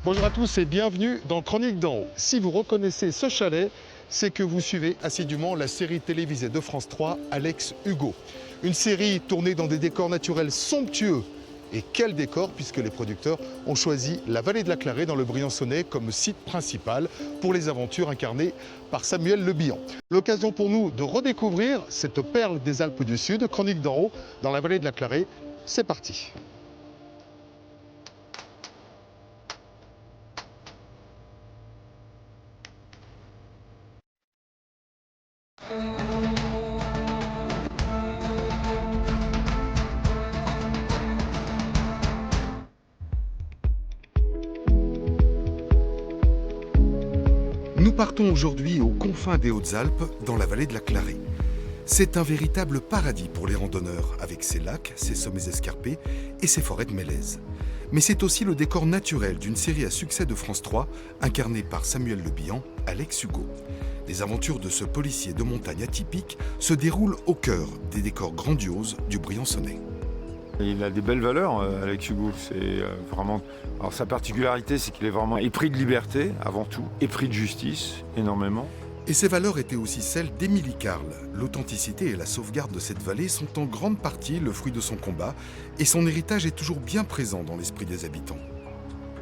Bonjour à tous et bienvenue dans Chronique d'en haut. Si vous reconnaissez ce chalet, c'est que vous suivez assidûment la série télévisée de France 3, Alex Hugo. Une série tournée dans des décors naturels somptueux. Et quel décor, puisque les producteurs ont choisi la vallée de la Clarée dans le Briançonnais comme site principal pour les aventures incarnées par Samuel Le Bihan. L'occasion pour nous de redécouvrir cette perle des Alpes du Sud, Chronique d'en haut, dans la vallée de la Clarée. C'est parti. Nous partons aujourd'hui aux confins des Hautes-Alpes, dans la vallée de la Clarée. C'est un véritable paradis pour les randonneurs, avec ses lacs, ses sommets escarpés et ses forêts de mélèzes. Mais c'est aussi le décor naturel d'une série à succès de France 3, incarnée par Samuel Le Bihan, Alex Hugo. Les aventures de ce policier de montagne atypique se déroulent au cœur des décors grandioses du Briançonnais. Il a des belles valeurs, Alex Hugo. C'est vraiment. Alors sa particularité, c'est qu'il est vraiment épris de liberté avant tout, épris de justice énormément. Et ces valeurs étaient aussi celles d'Émilie Carle. L'authenticité et la sauvegarde de cette vallée sont en grande partie le fruit de son combat, et son héritage est toujours bien présent dans l'esprit des habitants.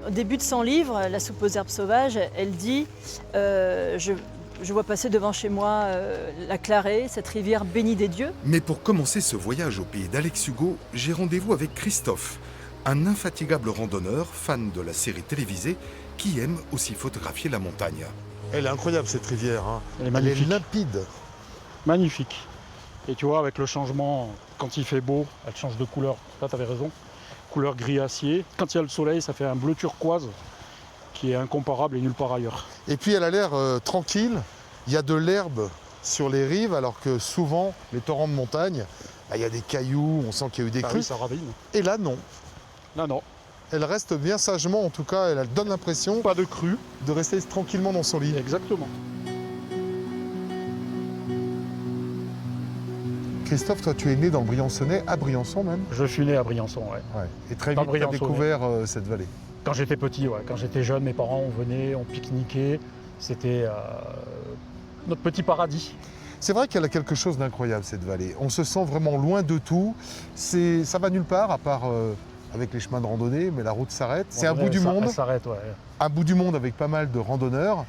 Au début de son livre, La soupe aux herbes sauvages, elle dit je vois passer devant chez moi la Clarée, cette rivière bénie des dieux. Mais pour commencer ce voyage au pays d'Alex Hugo, j'ai rendez-vous avec Christophe, un infatigable randonneur, fan de la série télévisée, qui aime aussi photographier la montagne. Elle est incroyable cette rivière, hein. Elle est magnifique. Elle est limpide. Magnifique. Et tu vois, avec le changement, quand il fait beau, elle change de couleur. Là, tu avais raison. Couleur gris acier. Quand il y a le soleil, ça fait un bleu turquoise qui est incomparable et nulle part ailleurs. Et puis elle a l'air tranquille. Il y a de l'herbe sur les rives, alors que souvent, les torrents de montagne, il y a des cailloux, on sent qu'il y a eu des crues. Oui, ça ravine. Et là, non. Là, non. Elle reste bien sagement, en tout cas, elle donne l'impression Pas de crue. de rester tranquillement dans son lit. Exactement. Christophe, toi, tu es né dans le Briançonnais, à Briançon même. Je suis né à Briançon, ouais. Et très Dans vite, tu as Briançonnais. découvert cette vallée. Quand j'étais petit, ouais. Quand j'étais jeune, mes parents, on venait, on pique-niquait. C'était notre petit paradis. C'est vrai qu'elle a quelque chose d'incroyable, cette vallée. On se sent vraiment loin de tout. Ça va nulle part, à part avec les chemins de randonnée, mais la route s'arrête. C'est un bout du monde. Elle s'arrête, ouais. Un bout du monde avec pas mal de randonneurs,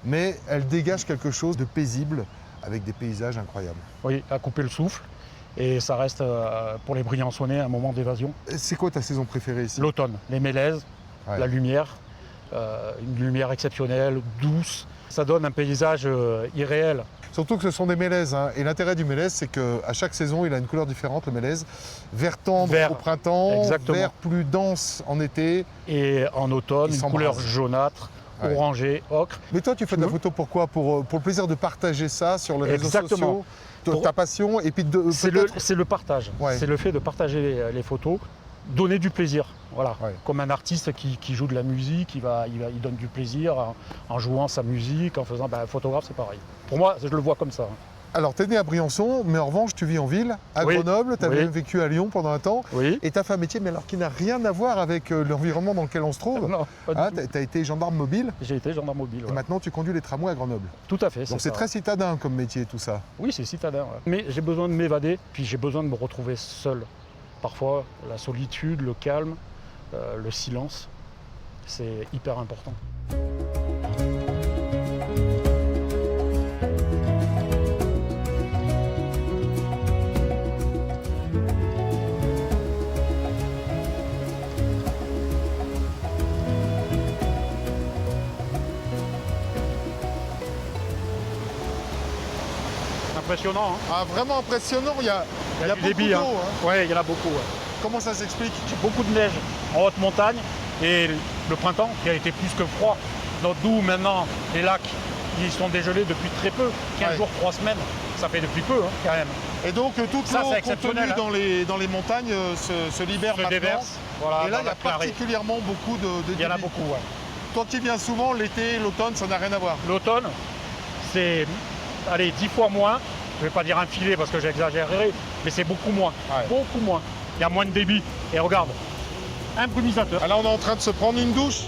mais elle dégage quelque chose de paisible, avec des paysages incroyables. Oui, à couper le souffle. Et ça reste, pour les Briançonnais, un moment d'évasion. C'est quoi ta saison préférée ici? L'automne, les mélèzes, Ouais. la lumière, une lumière exceptionnelle, douce. Ça donne un paysage irréel. Surtout que ce sont des mélèzes, hein. Et l'intérêt du mélèze, c'est qu'à chaque saison, il a une couleur différente, le mélèze. Vert tendre Vert, au printemps, exactement. vert plus dense en été. Et en automne, Il une s'embrase. couleur jaunâtre, Ouais. orangée, ocre. Mais toi, tu fais de la photo pourquoi? Pour le plaisir de partager ça sur les réseaux Exactement. sociaux, ta passion, et puis C'est le partage. Ouais. C'est le fait de partager les photos, donner du plaisir. Voilà. Ouais. Comme un artiste qui joue de la musique, il donne du plaisir en jouant sa musique, en faisant. Un photographe, c'est pareil. Pour moi, je le vois comme ça. Alors, tu es né à Briançon, mais en revanche, tu vis en ville, à Oui. Grenoble, tu avais Oui. même vécu à Lyon pendant un temps. Oui. Et tu as fait un métier, mais alors qui n'a rien à voir avec l'environnement dans lequel on se trouve. Non, pas du tout. Tu as été gendarme mobile, J'ai été gendarme mobile. et ouais. maintenant tu conduis les tramways à Grenoble. Tout à fait. Donc c'est ça. très citadin comme métier, tout ça. Oui, c'est citadin. Ouais. Mais j'ai besoin de m'évader, puis j'ai besoin de me retrouver seul. Parfois, la solitude, le calme, le silence, c'est hyper important. Impressionnant, hein. Ah, vraiment impressionnant, il y a Il y a du beaucoup débit, d'eau. hein. Hein. Ouais, il y en a beaucoup. Ouais. Comment ça s'explique? J'ai beaucoup de neige en haute montagne et le printemps qui a été plus que froid. D'où maintenant les lacs qui sont dégelés depuis très peu, 15 Ouais. jours, 3 semaines, ça fait depuis peu hein, quand même. Et donc toute Ça, l'eau c'est contenue exceptionnel, hein. dans les montagnes se libère Se maintenant. déverse, voilà, Et là, dans il y a la Clarée. particulièrement beaucoup de Il y en a débit. beaucoup, ouais. Toi qui viens souvent, l'été, l'automne, ça n'a rien à voir. L'automne, c'est, allez, 10 fois moins. Je ne vais pas dire un filet parce que j'exagérerai, mais c'est beaucoup moins. Ouais. Beaucoup moins. Il y a moins de débit. Et regarde, un brumisateur. Ah, là, on est en train de se prendre une douche.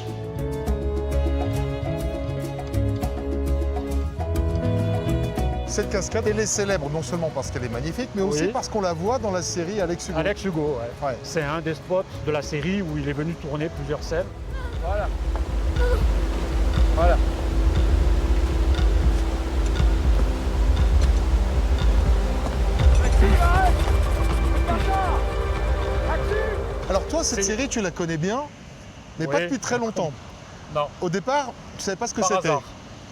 Cette cascade, elle est célèbre non seulement parce qu'elle est magnifique, mais aussi Oui. parce qu'on la voit dans la série Alex Hugo. Alex Hugo, ouais. Ouais. C'est un des spots de la série où il est venu tourner plusieurs scènes. Voilà. Voilà. Alors toi, cette C'est- série, tu la connais bien, mais pas Oui. depuis très longtemps. Non, Au départ, tu savais pas ce que par c'était. hasard.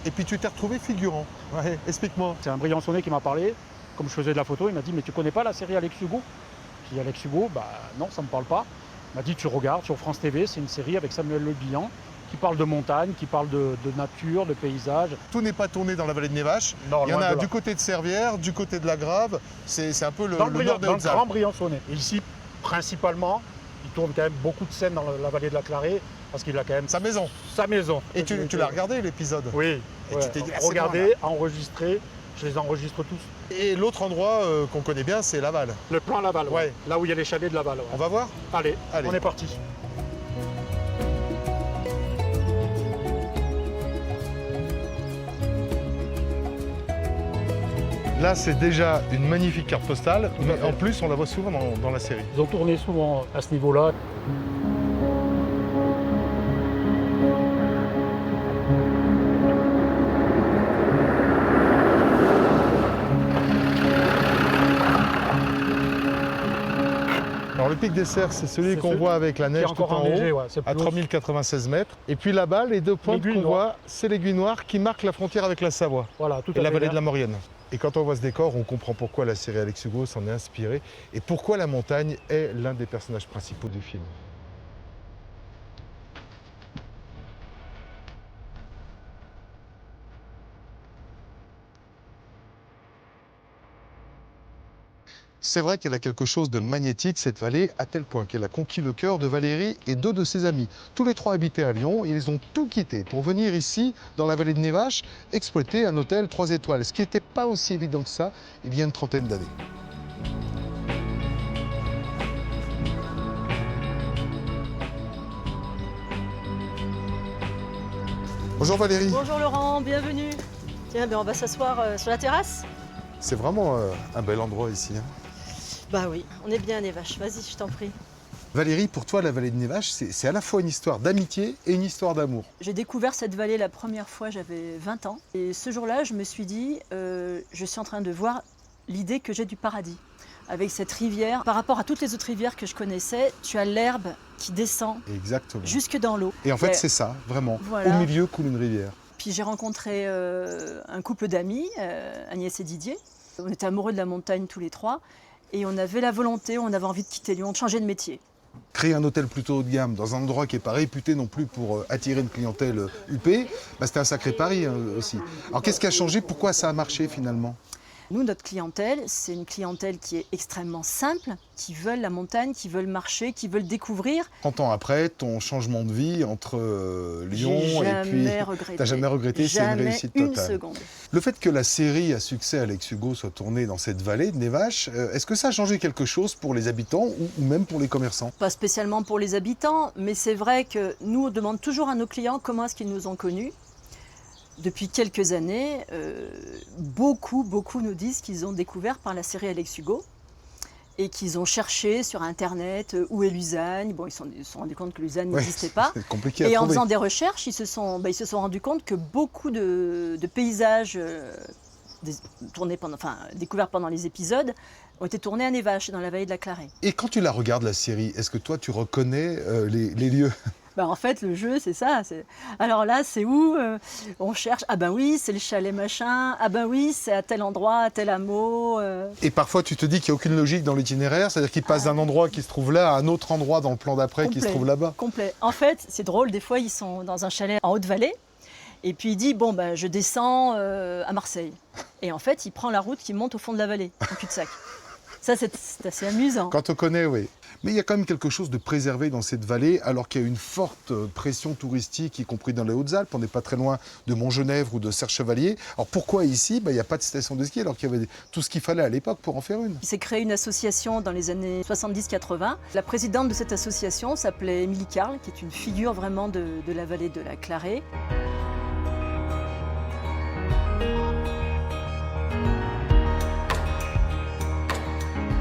Et puis tu t'es retrouvé figurant. Ouais, explique-moi. C'est un Briançonnais qui m'a parlé, comme je faisais de la photo, il m'a dit mais tu connais pas la série Alex Hugo? J'ai dit Alex Hugo, bah non, ça me parle pas. Il m'a dit tu regardes sur France TV, c'est une série avec Samuel Le Bihan qui parle de montagne, qui parle de nature, de paysage. Tout n'est pas tourné dans la vallée de Nevache. Non, Il y en loin a de là. du côté de Servières, du côté de la Grave. C'est un peu le, dans le le, nord des dans le Hautes-Alpes. Grand Briançonnais. Et ici, principalement, il tourne quand même beaucoup de scènes dans la vallée de la Clarée, parce qu'il a quand même Sa maison. sa maison. Et tu l'as regardé l'épisode? Oui. Et ouais. tu t'es dit, ah, c'est Regardez, enregistré, je les enregistre tous. Et l'autre endroit qu'on connaît bien, c'est Laval. Le plan Laval, Ouais. là où il y a les chalets de Laval. Ouais. On va voir? Allez, Allez. on est parti. Là, c'est déjà une magnifique carte postale, mais en plus, on la voit souvent dans la série. Ils ont tourné souvent à ce niveau-là. Alors, le pic des Cerfs, c'est celui C'est qu'on celui voit avec la Qui neige est tout encore en enneigé, haut, ouais, c'est à plus haut. 3096 mètres. Et puis là-bas, les deux pointes L'aiguille qu'on noire. voit, c'est l'aiguille noire qui marque la frontière avec la Savoie Voilà, tout et à la fait vallée vert. de la Maurienne. Et quand on voit ce décor, on comprend pourquoi la série Alex Hugo s'en est inspirée et pourquoi la montagne est l'un des personnages principaux du film. C'est vrai qu'elle a quelque chose de magnétique, cette vallée, à tel point qu'elle a conquis le cœur de Valérie et deux de ses amis. Tous les trois habitaient à Lyon et ils ont tout quitté pour venir ici, dans la vallée de Nevache, exploiter un hôtel 3 étoiles, ce qui n'était pas aussi évident que ça il y a une trentaine d'années. Bonjour Valérie, Bonjour Laurent, bienvenue. Tiens, ben on va s'asseoir sur la terrasse. c'est vraiment un bel endroit ici. Hein. Bah oui, on est bien à Nevache. Vas-y, je t'en prie. Valérie, pour toi, la vallée de Nevache, c'est à la fois une histoire d'amitié et une histoire d'amour. J'ai découvert cette vallée la première fois, j'avais 20 ans. Et ce jour-là, je me suis dit, je suis en train de voir l'idée que j'ai du paradis. Avec cette rivière, par rapport à toutes les autres rivières que je connaissais, tu as l'herbe qui descend Exactement. jusque dans l'eau. Et en fait, Ouais. c'est ça, vraiment. Voilà. Au milieu coule une rivière. Puis j'ai rencontré un couple d'amis, Agnès et Didier. On était amoureux de la montagne tous les trois. Et on avait la volonté, on avait envie de quitter Lyon, de changer de métier. Créer un hôtel plutôt haut de gamme dans un endroit qui n'est pas réputé non plus pour attirer une clientèle UP, c'était un sacré pari aussi. Alors qu'est-ce qui a changé? Pourquoi ça a marché finalement? Nous, notre clientèle, c'est une clientèle qui est extrêmement simple, qui veulent la montagne, qui veulent marcher, qui veulent découvrir. 30 ans après, ton changement de vie entre Lyon J'ai et puis... jamais regretté. T'as jamais regretté, c'est une Jamais réussite une totale. seconde. Le fait que la série à succès Alex Hugo soit tournée dans cette vallée de Nevache, est-ce que ça a changé quelque chose pour les habitants ou même pour les commerçants? Pas spécialement pour les habitants, mais c'est vrai que nous, on demande toujours à nos clients comment est-ce qu'ils nous ont connus. Depuis quelques années, beaucoup nous disent qu'ils ont découvert par la série Alex Hugo et qu'ils ont cherché sur Internet où est Lusagne. Bon, ils se sont rendus compte que Lusagne Ouais, n'existait pas. C'est compliqué à Et en trouver. faisant des recherches, ils se sont rendus compte que beaucoup de paysages découverts pendant les épisodes ont été tournés à Nevache, dans la vallée de la Clarée. Et quand tu la regardes, la série, est-ce que toi, tu reconnais les lieux? En fait, le jeu, c'est ça. Alors là, c'est où on cherche. Ah ben oui, c'est le chalet machin. Ah ben oui, c'est à tel endroit, à tel hameau. Et parfois, tu te dis qu'il n'y a aucune logique dans l'itinéraire, c'est-à-dire qu'il passe d'un endroit qui se trouve là à un autre endroit dans le plan d'après qui se Complet. trouve là-bas. Complet. En fait, c'est drôle, des fois, ils sont dans un chalet en Haute-Vallée. Et puis il dit, bon, ben, je descends à Marseille. Et en fait, il prend la route qui monte au fond de la vallée, en cul-de-sac. Ça, c'est assez amusant. Quand on connaît, oui. Mais il y a quand même quelque chose de préservé dans cette vallée, alors qu'il y a une forte pression touristique, y compris dans les Hautes-Alpes. On n'est pas très loin de Montgenèvre ou de Serre-Chevalier. Alors pourquoi ici, il n'y a pas de station de ski, alors qu'il y avait tout ce qu'il fallait à l'époque pour en faire une? Il s'est créé une association dans les années 70-80. La présidente de cette association s'appelait Émilie Carle, qui est une figure vraiment de la vallée de la Clarée.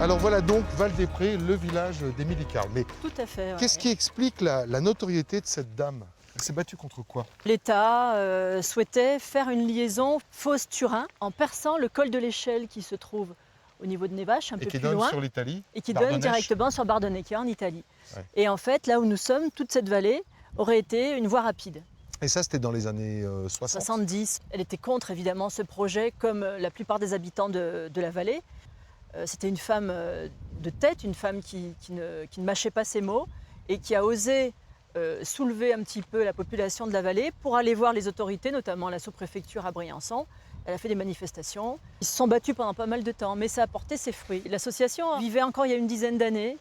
Alors voilà donc Val-des-Prés, le village d'Émilie Carle. Mais Tout à fait. Ouais. qu'est-ce qui explique la notoriété de cette dame? Elle s'est battue contre quoi? L'État souhaitait faire une liaison Fos-Turin en perçant le col de l'Échelle qui se trouve au niveau de Névache, un Et peu qui plus donne loin, sur l'Italie? et qui donne Bardonnèche. directement sur Bardonnay, qui est en Italie. Ouais. Et en fait, là où nous sommes, toute cette vallée aurait été une voie rapide. Et ça, c'était dans les années 60. 70. Elle était contre évidemment ce projet, comme la plupart des habitants de la vallée. C'était une femme de tête, une femme qui ne mâchait pas ses mots et qui a osé soulever un petit peu la population de la vallée pour aller voir les autorités, notamment la sous-préfecture à Briançon. Elle a fait des manifestations. Ils se sont battus pendant pas mal de temps, mais ça a porté ses fruits. L'association vivait encore il y a une dizaine d'années.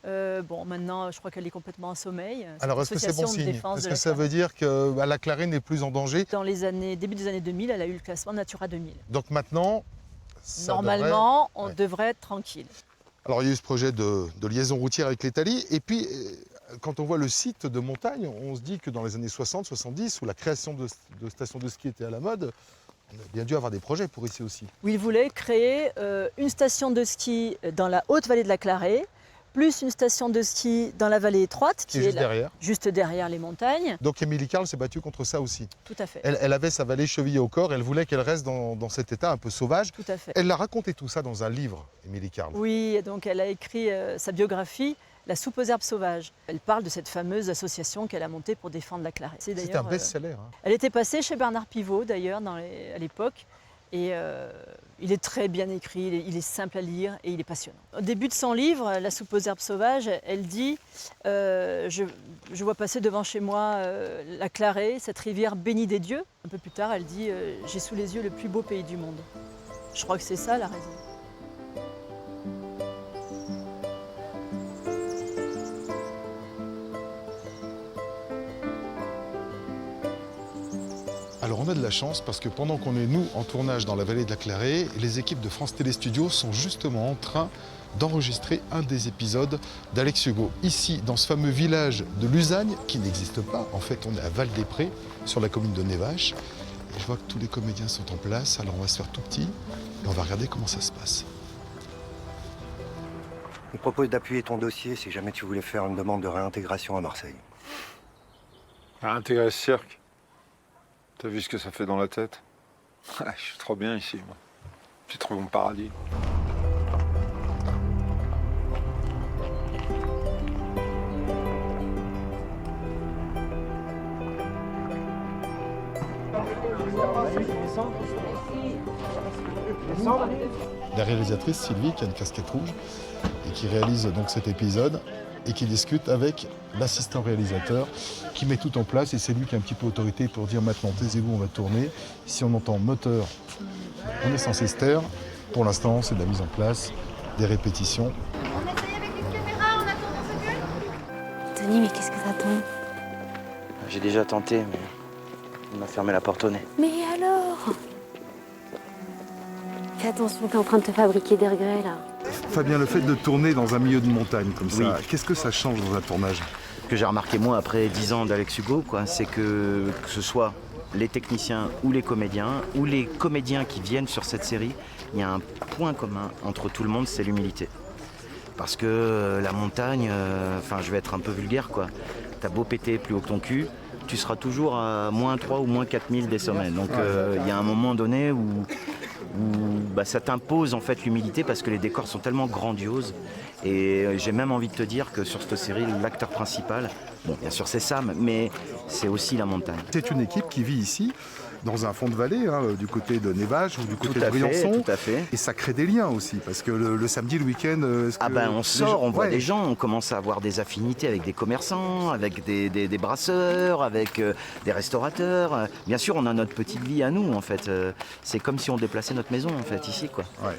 Bon, maintenant, je crois qu'elle est complètement en sommeil. Alors, est-ce que c'est bon Association de signe? défense Est-ce de que la ça Clarée. veut dire que la Clarée n'est plus en danger? Dans les années, début des années 2000, elle a eu le classement Natura 2000. Donc maintenant, ça Normalement, on ouais. devrait être tranquille. Alors il y a eu ce projet de liaison routière avec l'Italie. Et puis, quand on voit le site de montagne, on se dit que dans les années 60-70, où la création de stations de ski était à la mode, on a bien dû avoir des projets pour ici aussi. Où il voulait créer une station de ski dans la haute vallée de la Clarée, plus une station de ski dans la vallée étroite, Qui est juste derrière. juste derrière les montagnes. Donc Émilie Carle s'est battue contre ça aussi. Tout à fait. Elle avait sa vallée chevillée au corps, elle voulait qu'elle reste dans cet état un peu sauvage. Tout à fait. Elle a raconté tout ça dans un livre, Émilie Carle. Oui, donc elle a écrit sa biographie, La soupe aux herbes sauvages. Elle parle de cette fameuse association qu'elle a montée pour défendre la Clarée. C'est un d'ailleurs, best-seller. Elle était passée chez Bernard Pivot d'ailleurs à l'époque. Et il est très bien écrit, il est simple à lire et il est passionnant. Au début de son livre, La soupe aux herbes sauvages, elle dit je vois passer devant chez moi la Clarée, cette rivière bénie des dieux. Un peu plus tard, elle dit j'ai sous les yeux le plus beau pays du monde. Je crois que c'est ça la raison. Alors on a de la chance parce que pendant qu'on est nous en tournage dans la vallée de la Clarée, les équipes de France Télé Studios sont justement en train d'enregistrer un des épisodes d'Alex Hugo. Ici, dans ce fameux village de Lusagne, qui n'existe pas. En fait, on est à Val-des-Prés, sur la commune de Névache. Et je vois que tous les comédiens sont en place, alors on va se faire tout petit et on va regarder comment ça se passe. Je te propose d'appuyer ton dossier si jamais tu voulais faire une demande de réintégration à Marseille. À intégrer ce cirque. T'as vu ce que ça fait dans la tête? Je suis trop bien ici, moi. J'ai trouvé mon paradis. La réalisatrice Sylvie, qui a une casquette rouge et qui réalise donc cet épisode et qui discute avec l'assistant réalisateur qui met tout en place et c'est lui qui a un petit peu autorité pour dire maintenant taisez-vous, on va tourner. Si on entend moteur, on est censé se taire. Pour l'instant, c'est de la mise en place, des répétitions. On essaye avec une caméra, on attend 2 secondes. Tony, mais qu'est-ce que t'attends? J'ai déjà tenté, mais il m'a fermé la porte au nez. Mais alors? Fais attention, t'es en train de te fabriquer des regrets là. Fabien, le fait de tourner dans un milieu de montagne comme ça, Oui. qu'est-ce que ça change dans un tournage? Ce que j'ai remarqué moi après 10 ans d'Alex Hugo, c'est que ce soit les techniciens ou les comédiens qui viennent sur cette série, il y a un point commun entre tout le monde, c'est l'humilité. Parce que la montagne, je vais être un peu vulgaire quoi, t'as beau péter plus haut que ton cul, tu seras toujours à moins 3 ou moins 4000 des sommets. Donc il y a un moment donné où ça t'impose en fait l'humilité parce que les décors sont tellement grandioses. Et j'ai même envie de te dire que sur cette série, l'acteur principal, bon bien sûr c'est Sam, mais c'est aussi la montagne. C'est une équipe qui vit ici, dans un fond de vallée, du côté de Névache ou du côté Tout de à fait, Briançon. tout à fait. Et ça crée des liens aussi, parce que le samedi, le week-end... On sort, on voit des gens, on commence à avoir des affinités avec des commerçants, avec des brasseurs, avec des restaurateurs. Bien sûr, on a notre petite vie à nous, en fait. C'est comme si on déplaçait notre maison, en fait, ici, quoi. Ouais.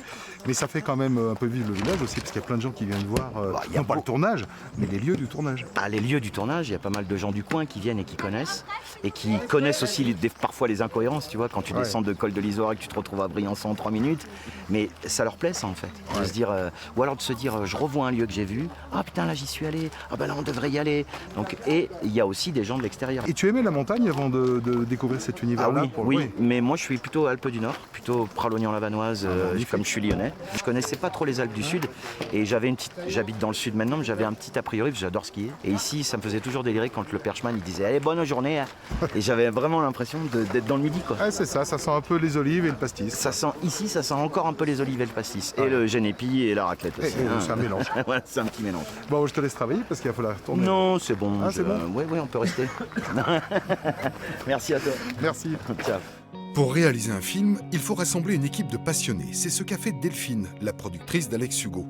Mais ça fait quand même un peu vivre le village aussi, parce qu'il y a plein de gens qui viennent voir, il y a non pas le tournage, mais les lieux du tournage. Les lieux du tournage, il y a pas mal de gens du coin qui viennent et qui connaissent. Et qui connaissent aussi parfois les l'incohérence, tu vois, quand tu descends de col de l'Isoire et que tu te retrouves à Briançon en 3 minutes. Mais ça leur plaît, ça, en fait. De se dire, ou alors de se dire, je revois un lieu que j'ai vu. Ah putain, là, j'y suis allé. Ah ben là, on devrait y aller. Donc, et il y a aussi des gens de l'extérieur. Et tu aimais la montagne avant de découvrir cet univers-là? Oui, mais moi je suis plutôt Alpes du Nord, plutôt Pralognan-la-Vanoise, comme je suis lyonnais. Je connaissais pas trop les Alpes du Sud et j'habite dans le Sud maintenant, mais j'avais un petit a priori parce que j'adore skier. Et ici, ça me faisait toujours délirer quand le perchman il disait allez, bonne journée. Hein. Et j'avais vraiment l'impression d'être dans le Midi, quoi. Ouais, c'est ça sent un peu les olives et le pastis. Ça sent encore un peu les olives et le pastis. Et le genépi et la raclette aussi. C'est un mélange. Voilà, c'est un petit mélange. Bon, je te laisse travailler parce qu'il va falloir retourner. Non, c'est bon. Ah, c'est bon. Oui, on peut rester. Merci à toi. Merci. Ciao. Pour réaliser un film, il faut rassembler une équipe de passionnés. C'est ce qu'a fait Delphine, la productrice d'Alex Hugo.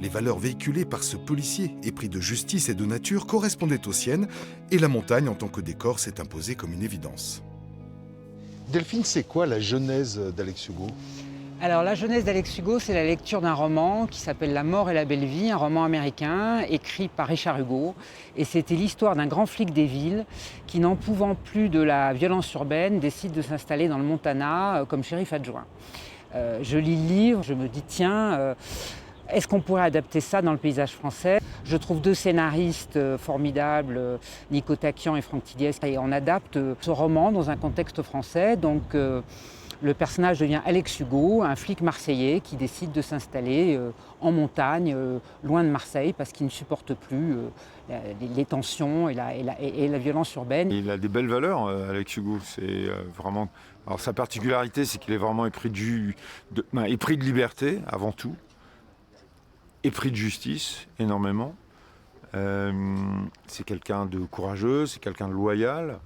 Les valeurs véhiculées par ce policier, épris de justice et de nature, correspondaient aux siennes, et la montagne en tant que décor s'est imposée comme une évidence. Delphine, c'est quoi la genèse d'Alex Hugo ? Alors la jeunesse d'Alex Hugo, c'est la lecture d'un roman qui s'appelle La mort et la belle vie, un roman américain écrit par Richard Hugo. Et c'était l'histoire d'un grand flic des villes qui, n'en pouvant plus de la violence urbaine, décide de s'installer dans le Montana comme shérif adjoint. Je lis le livre, je me dis tiens, est-ce qu'on pourrait adapter ça dans le paysage français? Je trouve 2 scénaristes formidables, Nico Taquian et Franck Tilliès, et on adapte ce roman dans un contexte français. Donc, le personnage devient Alex Hugo, un flic marseillais qui décide de s'installer en montagne, loin de Marseille, parce qu'il ne supporte plus les tensions et la violence urbaine. Il a des belles valeurs, Alex Hugo. C'est vraiment. Alors sa particularité, c'est qu'il est vraiment épris de liberté avant tout, épris de justice énormément. C'est quelqu'un de courageux, c'est quelqu'un de loyal.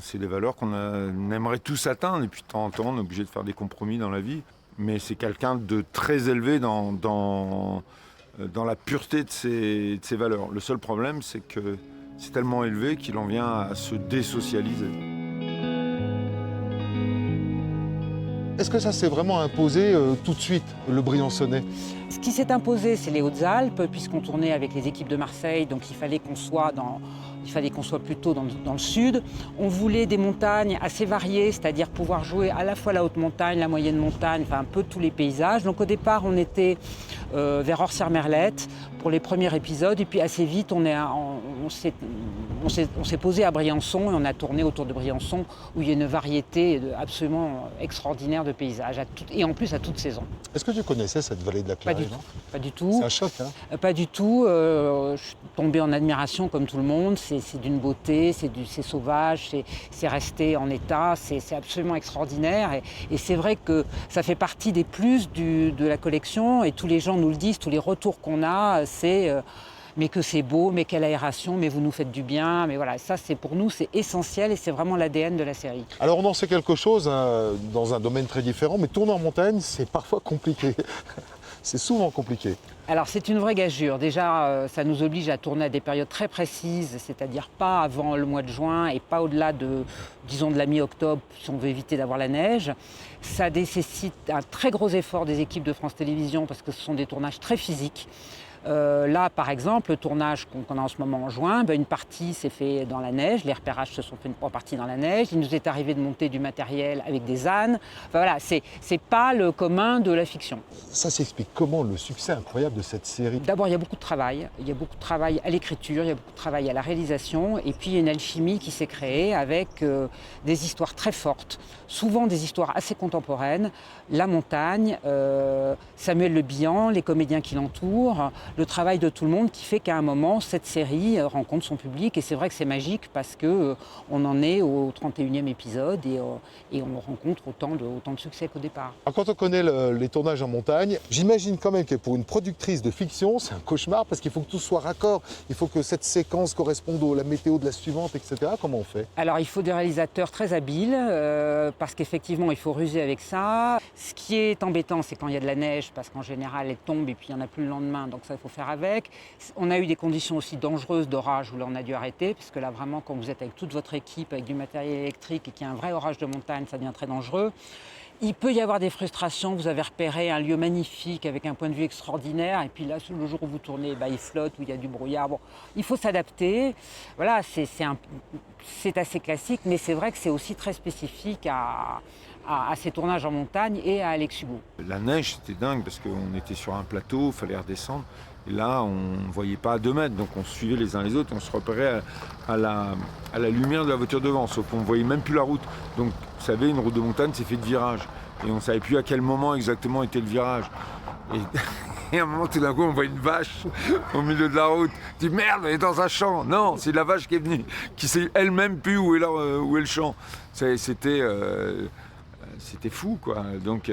C'est des valeurs qu'on aimerait tous atteindre, et puis de temps en temps on est obligé de faire des compromis dans la vie, mais c'est quelqu'un de très élevé dans la pureté de ses valeurs. Le seul problème, c'est que c'est tellement élevé qu'il en vient à se désocialiser. Est-ce que ça s'est vraiment imposé tout de suite, le Briançonnais? Ce qui s'est imposé, c'est les Hautes-Alpes, puisqu'on tournait avec les équipes de Marseille, donc il fallait qu'on soit plutôt dans le sud. On voulait des montagnes assez variées, c'est-à-dire pouvoir jouer à la fois la haute montagne, la moyenne montagne, enfin un peu tous les paysages. Donc au départ, on était vers Orsières-Merlette pour les premiers épisodes, et puis assez vite, on s'est posé à Briançon et on a tourné autour de Briançon, où il y a une variété absolument extraordinaire de paysages, et en plus à toute saison. Est-ce que tu connaissais cette vallée de la Clairive? Pas du tout. C'est un choc, hein? Pas du tout. Je suis tombée en admiration comme tout le monde. C'est d'une beauté, c'est sauvage, c'est resté en état, c'est absolument extraordinaire. Et c'est vrai que ça fait partie des plus de la collection, et tous les gens nous le disent, tous les retours qu'on a, c'est mais que c'est beau, mais quelle aération, mais vous nous faites du bien. Mais voilà, ça c'est pour nous, c'est essentiel, et c'est vraiment l'ADN de la série. Alors on en sait quelque chose hein, dans un domaine très différent, mais tourner en montagne, c'est parfois compliqué. C'est souvent compliqué. Alors c'est une vraie gageure. Déjà, ça nous oblige à tourner à des périodes très précises, c'est-à-dire pas avant le mois de juin et pas au-delà de la mi-octobre, si on veut éviter d'avoir la neige. Ça nécessite un très gros effort des équipes de France Télévisions, parce que ce sont des tournages très physiques. Là, par exemple, le tournage qu'on a en ce moment en juin, une partie s'est fait dans la neige, les repérages se sont faits en partie dans la neige. Il nous est arrivé de monter du matériel avec des ânes. Enfin, voilà, c'est pas le commun de la fiction. Ça s'explique comment, le succès incroyable de cette série? D'abord, il y a beaucoup de travail. Il y a beaucoup de travail à l'écriture, il y a beaucoup de travail à la réalisation. Et puis, il y a une alchimie qui s'est créée avec des histoires très fortes, souvent des histoires assez contemporaines. La montagne, Samuel Le Bihan, les comédiens qui l'entourent, le travail de tout le monde qui fait qu'à un moment, cette série rencontre son public. Et c'est vrai que c'est magique parce qu'on en est au 31e épisode et on rencontre autant de succès qu'au départ. Alors, quand on connaît les tournages en montagne, j'imagine quand même que pour une productrice de fiction, c'est un cauchemar parce qu'il faut que tout soit raccord. Il faut que cette séquence corresponde à la météo de la suivante, etc. Comment on fait? Alors, il faut des réalisateurs très habiles parce qu'effectivement, il faut ruser avec ça. Ce qui est embêtant, c'est quand il y a de la neige, parce qu'en général, elle tombe et puis il n'y en a plus le lendemain, donc ça, il faut faire avec. On a eu des conditions aussi dangereuses d'orage où là, on a dû arrêter, parce que là, vraiment, quand vous êtes avec toute votre équipe, avec du matériel électrique et qu'il y a un vrai orage de montagne, ça devient très dangereux. Il peut y avoir des frustrations, vous avez repéré un lieu magnifique avec un point de vue extraordinaire, et puis là, le jour où vous tournez, il flotte, où il y a du brouillard. Bon, il faut s'adapter. Voilà, c'est assez classique, mais c'est vrai que c'est aussi très spécifique à ces tournages en montagne et à Alex Hugo. La neige, c'était dingue parce qu'on était sur un plateau, il fallait redescendre. Et là, on ne voyait pas à 2 mètres, donc on se suivait les uns les autres, on se repérait à la lumière de la voiture devant, sauf qu'on ne voyait même plus la route. Donc, vous savez, une route de montagne, c'est fait de virages. Et on ne savait plus à quel moment exactement était le virage. Et à un moment, tout d'un coup, on voit une vache au milieu de la route. On dit merde, on est dans un champ. Non, c'est la vache qui est venue, qui sait elle-même plus où est le champ. C'était fou, quoi. Donc,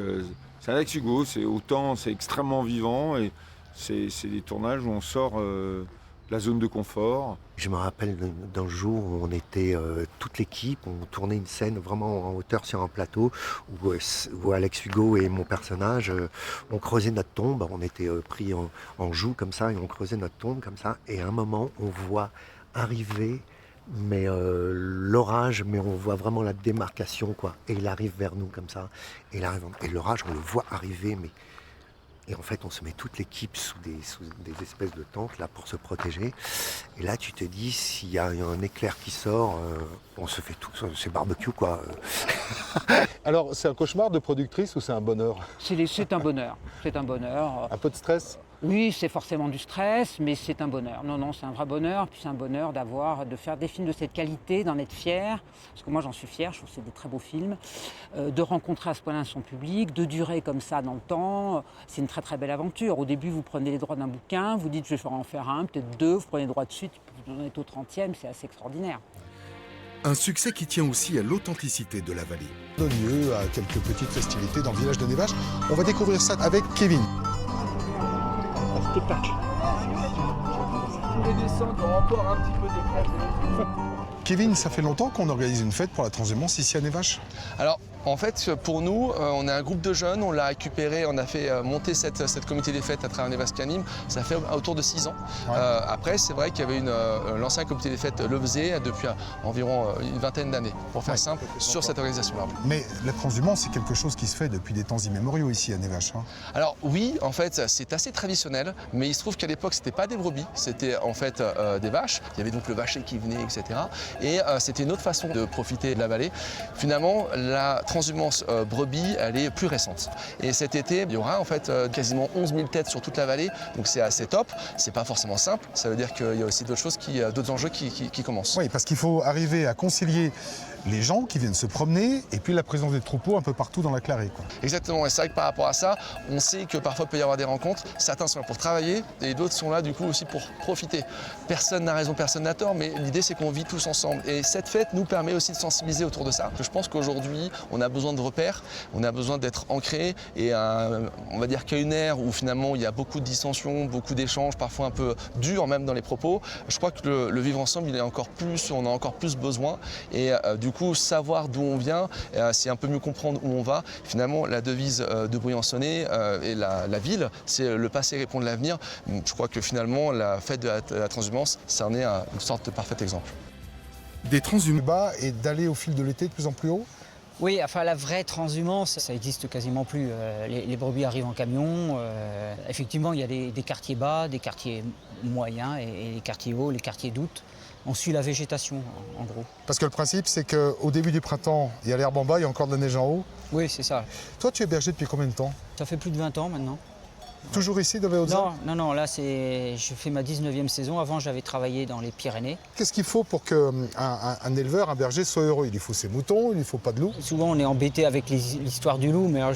c'est Alex Hugo, c'est extrêmement vivant et c'est des tournages où on sort de la zone de confort. Je me rappelle d'un jour où on était toute l'équipe, on tournait une scène vraiment en hauteur sur un plateau où Alex Hugo et mon personnage, on creusait notre tombe, on était pris en joue comme ça et on creusait notre tombe comme ça. Et à un moment, on voit arriver l'orage, mais on voit vraiment la démarcation, quoi. Et il arrive vers nous comme ça. Et l'orage, on le voit arriver, mais... Et en fait, on se met toute l'équipe sous des espèces de tentes là pour se protéger. Et là, tu te dis, s'il y a un éclair qui sort, on se fait tout, c'est barbecue, quoi. Alors, c'est un cauchemar de productrice ou c'est un bonheur? C'est un bonheur, c'est un bonheur. Un peu de stress? Oui, c'est forcément du stress, mais c'est un bonheur. Non, c'est un vrai bonheur. Puis c'est un bonheur de faire des films de cette qualité, d'en être fier. Parce que moi, j'en suis fier, je trouve que c'est des très beaux films. De rencontrer à ce point-là son public, de durer comme ça dans le temps. C'est une très très belle aventure. Au début, vous prenez les droits d'un bouquin, vous dites je vais en faire un, peut-être 2, vous prenez les droits dessus, vous en êtes au 30e, c'est assez extraordinaire. Un succès qui tient aussi à l'authenticité de la vallée. Donne lieu à quelques petites festivités dans le village de Nevache. On va découvrir ça avec Kevin. Spectacle. Tous les descentes ont encore un petit peu de Kevin, ça fait longtemps qu'on organise une fête pour la transhumance ici à Nevache? Alors, en fait, pour nous, on est un groupe de jeunes, on l'a récupéré, on a fait monter cette comité des fêtes à travers Nevache Canim. Ça fait autour de 6 ans. Ouais. Après, c'est vrai qu'il y avait l'ancien comité des fêtes le faisait depuis environ une vingtaine d'années, pour faire simple, sur cette organisation-là. Mais la transhumance, c'est quelque chose qui se fait depuis des temps immémoriaux ici à Nevache. Alors oui, en fait, c'est assez traditionnel, mais il se trouve qu'à l'époque, c'était pas des brebis, c'était en fait des vaches. Il y avait donc le vacher qui venait, etc. Et c'était une autre façon de profiter de la vallée. Finalement, la transhumance brebis, elle est plus récente. Et cet été, il y aura en fait quasiment 11 000 têtes sur toute la vallée, donc c'est assez top. C'est pas forcément simple, ça veut dire qu'il y a aussi d'autres enjeux qui commencent. Oui, parce qu'il faut arriver à concilier les gens qui viennent se promener et puis la présence des troupeaux un peu partout dans la Clarée, quoi. Exactement, et c'est vrai que par rapport à ça, on sait que parfois il peut y avoir des rencontres. Certains sont là pour travailler et d'autres sont là du coup aussi pour profiter. Personne n'a raison, personne n'a tort, mais l'idée c'est qu'on vit tous ensemble. Et cette fête nous permet aussi de sensibiliser autour de ça. Je pense qu'aujourd'hui, on a besoin de repères, on a besoin d'être ancré et on va dire qu'il y a une ère où finalement il y a beaucoup de dissensions, beaucoup d'échanges, parfois un peu durs même dans les propos. Je crois que le vivre ensemble, on a encore plus besoin. Et du coup, savoir d'où on vient, c'est un peu mieux comprendre où on va. Finalement, la devise de Briançonnet et la ville, c'est le passé répond de l'avenir. Je crois que finalement, la fête de la transhumance, ça en est une sorte de parfait exemple. Des transhumants bas et d'aller au fil de l'été de plus en plus haut? Oui, enfin la vraie transhumance, ça existe quasiment plus. Les brebis arrivent en camion. Effectivement, il y a des quartiers bas, des quartiers moyens et les quartiers hauts, les quartiers d'août. On suit la végétation, en gros. Parce que le principe, c'est qu'au début du printemps, il y a l'herbe en bas, il y a encore de la neige en haut. Oui, c'est ça. Toi, tu es berger depuis combien de temps? Ça fait plus de 20 ans maintenant. Toujours ici, dans les Hautes-Alpes? Non, là, je fais ma 19e saison. Avant, j'avais travaillé dans les Pyrénées. Qu'est-ce qu'il faut pour qu'un éleveur, un berger soit heureux? Il lui faut ses moutons, il lui faut pas de loup? Souvent, on est embêté avec l'histoire du loup, mais alors,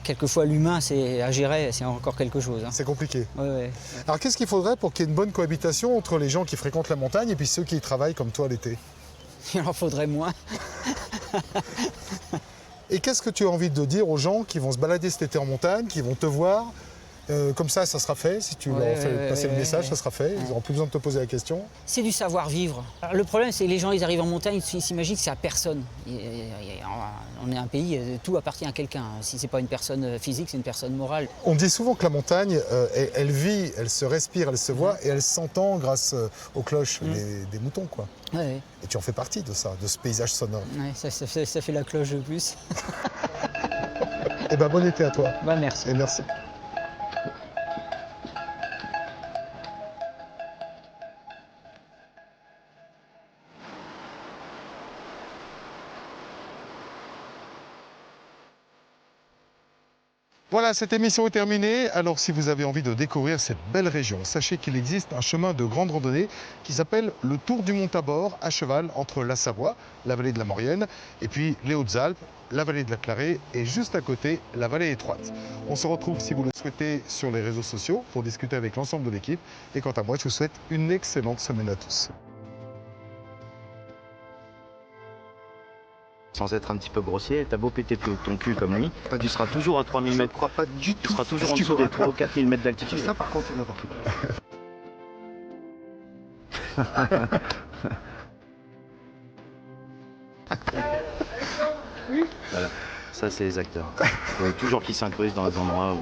quelquefois, l'humain, à gérer, c'est encore quelque chose. Hein. C'est compliqué. Ouais. Alors, qu'est-ce qu'il faudrait pour qu'il y ait une bonne cohabitation entre les gens qui fréquentent la montagne et puis ceux qui y travaillent comme toi l'été? Il en faudrait moins. Et qu'est-ce que tu as envie de dire aux gens qui vont se balader cet été en montagne, qui vont te voir? Comme ça sera fait. Si tu leur fais passer le message, ça sera fait. Ils n'auront plus besoin de te poser la question. C'est du savoir-vivre. Le problème, c'est que les gens, ils arrivent en montagne, ils s'imaginent que c'est à personne. On est un pays, tout appartient à quelqu'un. Si c'est pas une personne physique, c'est une personne morale. On dit souvent que la montagne, elle vit, elle se respire, elle se voit et elle s'entend grâce aux cloches des moutons, quoi. Ouais. Et tu en fais partie de ça, de ce paysage sonore. Ouais, ça fait la cloche de plus. Et ben bon été à toi. Bah, merci. Et merci. Voilà, cette émission est terminée. Alors, si vous avez envie de découvrir cette belle région, sachez qu'il existe un chemin de grande randonnée qui s'appelle le Tour du Mont-Tabor, à cheval entre la Savoie, la vallée de la Maurienne, et puis les Hautes-Alpes, la vallée de la Clarée, et juste à côté, la vallée étroite. On se retrouve, si vous le souhaitez, sur les réseaux sociaux pour discuter avec l'ensemble de l'équipe. Et quant à moi, je vous souhaite une excellente semaine à tous. Sans être un petit peu grossier, t'as beau péter ton cul comme lui, tu seras toujours à 3000 mètres. Je crois pas du tout. Tu seras toujours en dessous des 3 ou 4000 mètres d'altitude. Ça, par contre, c'est n'importe quoi. Voilà, ça c'est les acteurs. Il faut toujours qu'ils s'incrustent dans les endroits où...